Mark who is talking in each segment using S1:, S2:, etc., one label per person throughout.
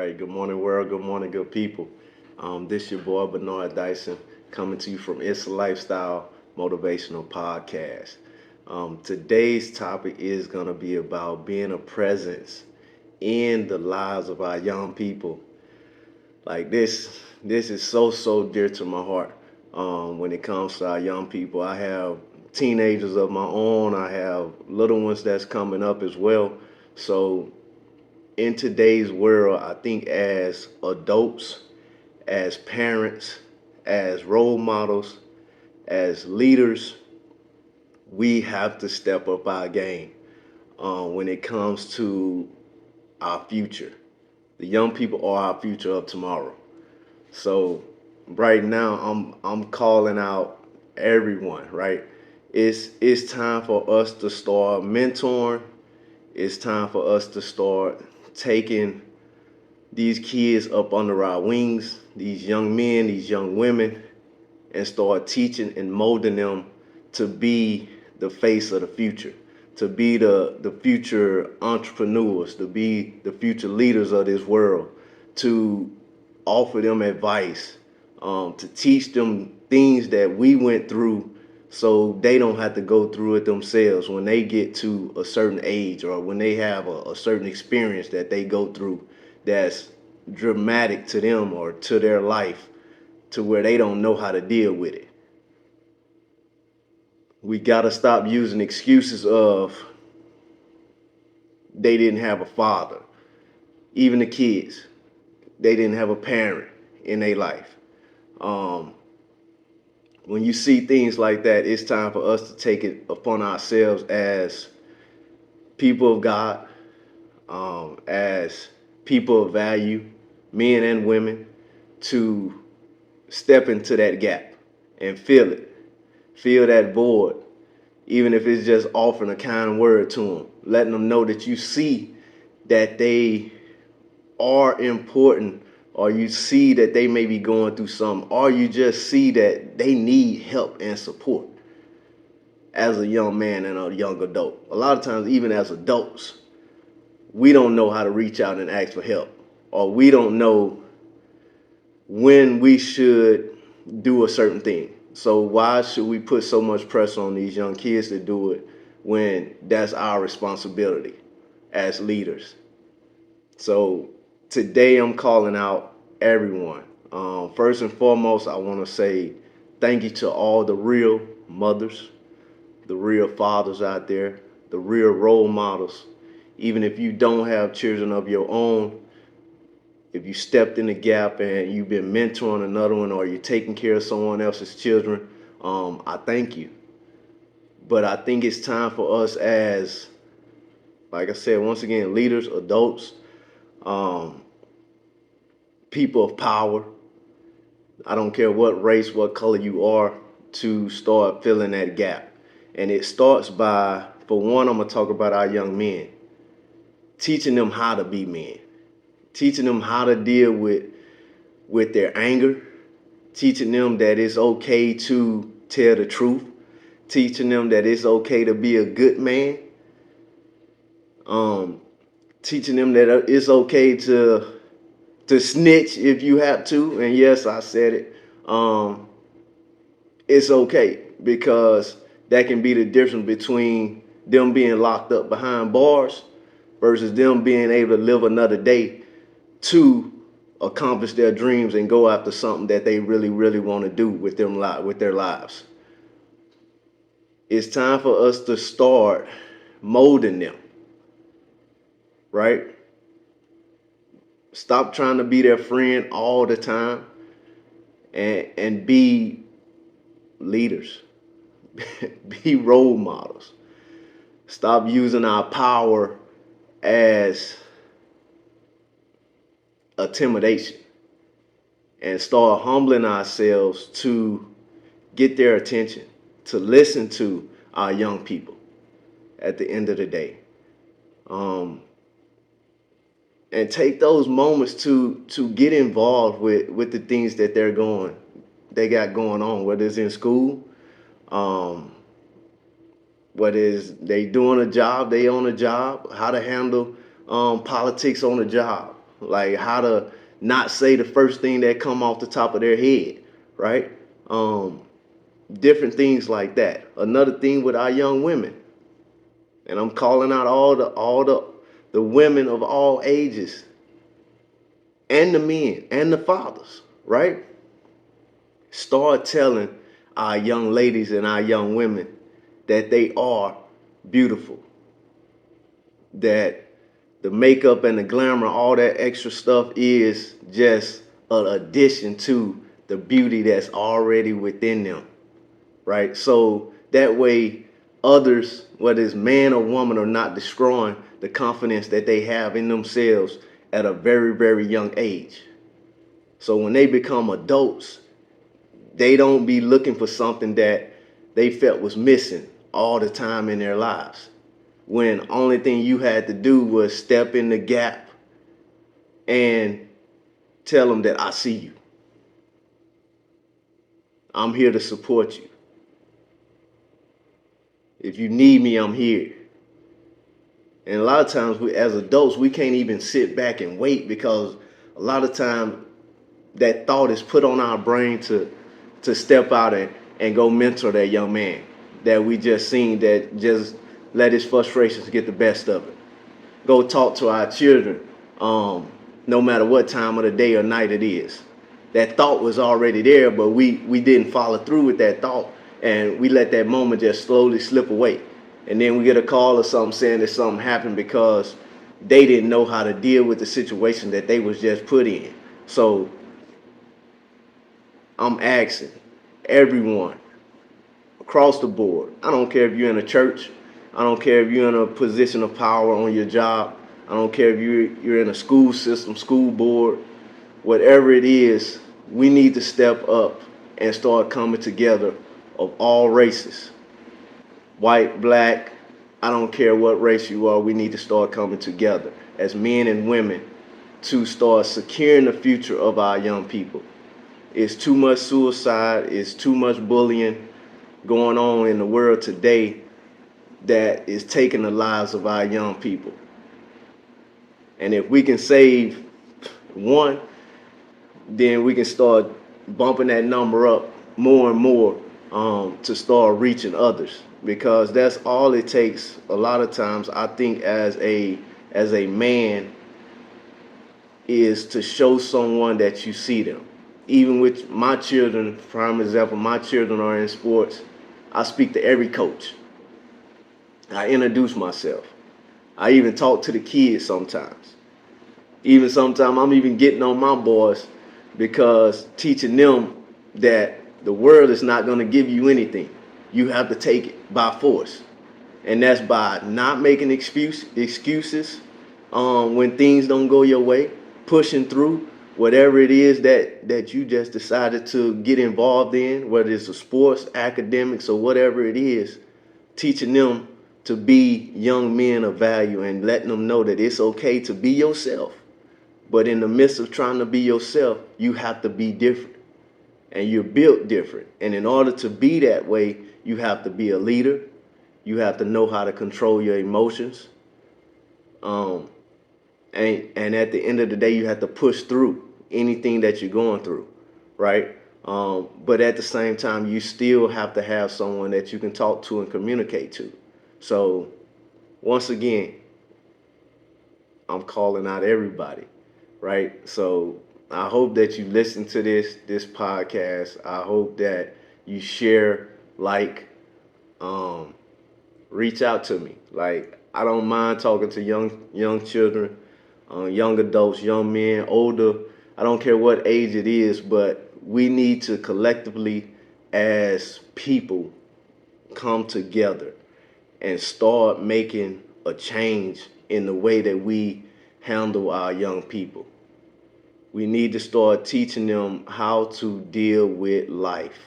S1: right. Good morning, world. Good morning, good people. This your boy Bernard Dyson coming to you from It's a Lifestyle Motivational Podcast. Today's topic is going to be about being a presence in the lives of our young people. Like this is so dear to my heart. When it comes to our young people, I have teenagers of my own. I have little ones that's coming up as well. So in today's world, I think as adults, as parents, as role models, as leaders, we have to step up our game when it comes to our future. The young people are our future of tomorrow. So right now, I'm calling out everyone. Right, it's time for us to start mentoring. It's time for us to start taking these kids up under our wings, these young men, these young women, and start teaching and molding them to be the face of the future, to be the future entrepreneurs, to be the future leaders of this world, to offer them advice, to teach them things that we went through so they don't have to go through it themselves when they get to a certain age or when they have a certain experience that they go through that's dramatic to them or to their life to where they don't know how to deal with it. We got to stop using excuses of they didn't have a father. Even the kids, they didn't have a parent in their life. Um, when you see things like that, it's time for us to take it upon ourselves as people of God, as people of value, men and women, to step into that gap and fill it, fill that void, even if it's just offering a kind word to them, letting them know that you see that they are important, or you see that they may be going through something, or you just see that they need help and support as a young man and a young adult. A lot of times, even as adults, we don't know how to reach out and ask for help, or we don't know when we should do a certain thing. So why should we put so much pressure on these young kids to do it when that's our responsibility as leaders? So today I'm calling out everyone. First and foremost, I want to say thank you to all the real mothers, the real fathers out there, the real role models. Even if you don't have children of your own, if you stepped in the gap and you've been mentoring another one or you're taking care of someone else's children, I thank you. But I think it's time for us as, like I said, once again, leaders, adults, um, people of power. I don't care what race, what color you are, to start filling that gap. And it starts by, for one, I'm going to talk about our young men, teaching them how to be men, teaching them how to deal with their anger, teaching them that it's okay to tell the truth, teaching them that it's okay to be a good man, um, teaching them that it's okay to snitch if you have to. And yes, I said it. It's okay because that can be the difference between them being locked up behind bars versus them being able to live another day to accomplish their dreams and go after something that they really want to do with with their lives. It's time for us to start molding them, right? Stop trying to be their friend all the time and be leaders, be role models. Stop using our power as intimidation and start humbling ourselves to get their attention, to listen to our young people at the end of the day. Um, and take those moments to get involved with the things that they got going on, whether it's in school, um, whether it's they doing a job, they on a job, how to handle politics on a job. like how to not say the first thing that come off the top of their head, right? Um, Different things like that. Another thing with our young women, and I'm calling out all the women of all ages, and the men and the fathers, right? Start telling our young ladies and our young women that they are beautiful, that the makeup and the glamour, all that extra stuff is just an addition to the beauty that's already within them, right? So that way, others, whether it's man or woman, are not destroying the confidence that they have in themselves at a very, very young age. So when they become adults, they don't be looking for something that they felt was missing all the time in their lives. When only thing you had to do was step in the gap and tell them that I see you. I'm here to support you. If you need me, I'm here. And a lot of times, as adults, we can't even sit back and wait because a lot of time that thought is put on our brain to step out and go mentor that young man that we just seen that just let his frustrations get the best of it. Go talk to our children, no matter what time of the day or night it is. That thought was already there, but we didn't follow through with that thought, and we let that moment just slowly slip away. And then we get a call or something saying that something happened because they didn't know how to deal with the situation that they was just put in. So I'm asking everyone across the board. I don't care if you're in a church. I don't care if you're in a position of power on your job. I don't care if you're in a school system, school board, whatever it is, we need to step up and start coming together of all races. White, black, I don't care what race you are, we need to start coming together as men and women to start securing the future of our young people. It's too much suicide, it's too much bullying going on in the world today that is taking the lives of our young people. And if we can save one, then we can start bumping that number up more and more, to start reaching others, because that's all it takes. A lot of times, I think as a man, is to show someone that you see them. Even with my children, prime example, my children are in sports. I speak to every coach. I introduce myself. I even talk to the kids sometimes. Even sometimes I'm even getting on my boys because teaching them that the world is not going to give you anything. You have to take it by force. And that's by not making excuses when things don't go your way, pushing through whatever it is that you just decided to get involved in, whether it's a sports, academics, or whatever it is, teaching them to be young men of value and letting them know that it's okay to be yourself. But in the midst of trying to be yourself, you have to be different. And you're built different. And in order to be that way, you have to be a leader. You have to know how to control your emotions. Um, and at the end of the day, you have to push through anything that you're going through, right? But at the same time, you still have to have someone that you can talk to and communicate to. So once again, I'm calling out everybody, right? So I hope that you listen to this podcast. I hope that you share, like, um, reach out to me. Like, I don't mind talking to young children, young adults, young men, older. I don't care what age it is, but we need to collectively, as people, come together and start making a change in the way that we handle our young people. We need to start teaching them how to deal with life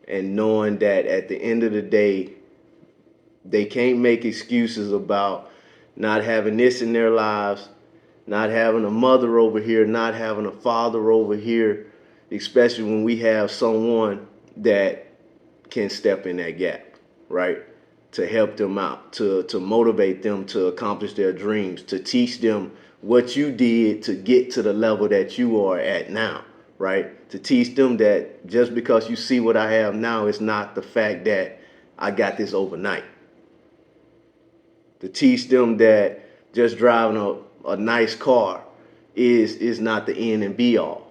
S1: and knowing that at the end of the day, they can't make excuses about not having this in their lives, not having a mother over here, not having a father over here, especially when we have someone that can step in that gap, right? To help them out, to motivate them to accomplish their dreams, to teach them what you did to get to the level that you are at now, right? To teach them that just because you see what I have now, it's not the fact that I got this overnight. To teach them that just driving a nice car is not the end and be all.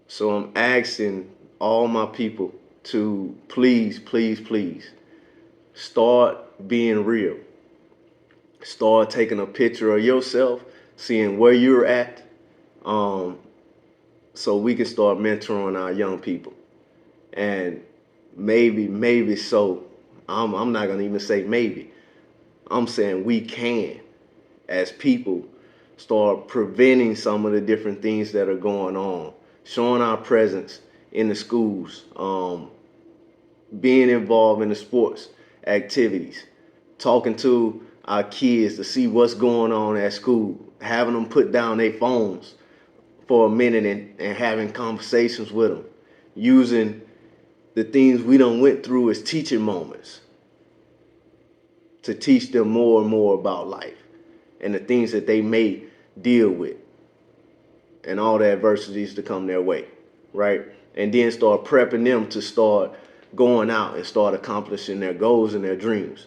S1: So I'm asking all my people to please, please, please start being real. Start taking a picture of yourself, seeing where you're at, um, so we can start mentoring our young people. And maybe so. I'm not gonna even say maybe. I'm saying we can, as people, start preventing some of the different things that are going on, showing our presence in the schools, being involved in the sports activities, talking to our kids to see what's going on at school, having them put down their phones for a minute and having conversations with them, using the things we done went through as teaching moments to teach them more and more about life and the things that they may deal with and all the adversities to come their way, right? And then start prepping them to start going out and start accomplishing their goals and their dreams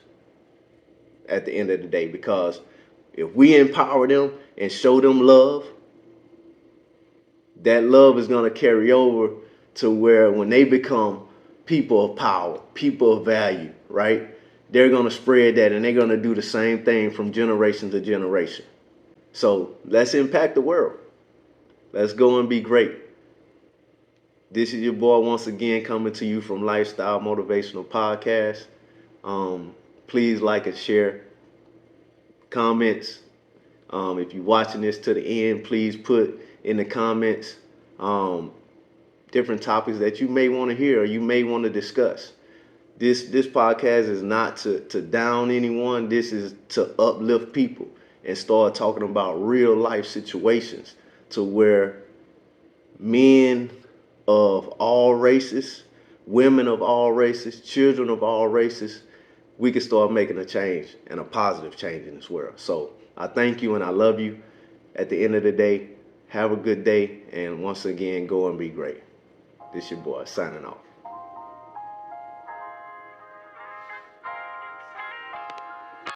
S1: at the end of the day. Because if we empower them and show them love, that love is going to carry over to where when they become people of power, people of value, right? They're going to spread that and they're going to do the same thing from generation to generation. So let's impact the world. Let's go and be great. This is your boy once again coming to you from Lifestyle Motivational Podcast. Please like and share. Comments. If you're watching this to the end, please put in the comments different topics that you may want to hear or you may want to discuss. This podcast is not to down anyone. This is to uplift people and start talking about real life situations to where men of all races, women of all races, children of all races, we can start making a change and a positive change in this world. So I thank you and I love you. At the end of the day, have a good day. And once again, go and be great. This your boy signing off.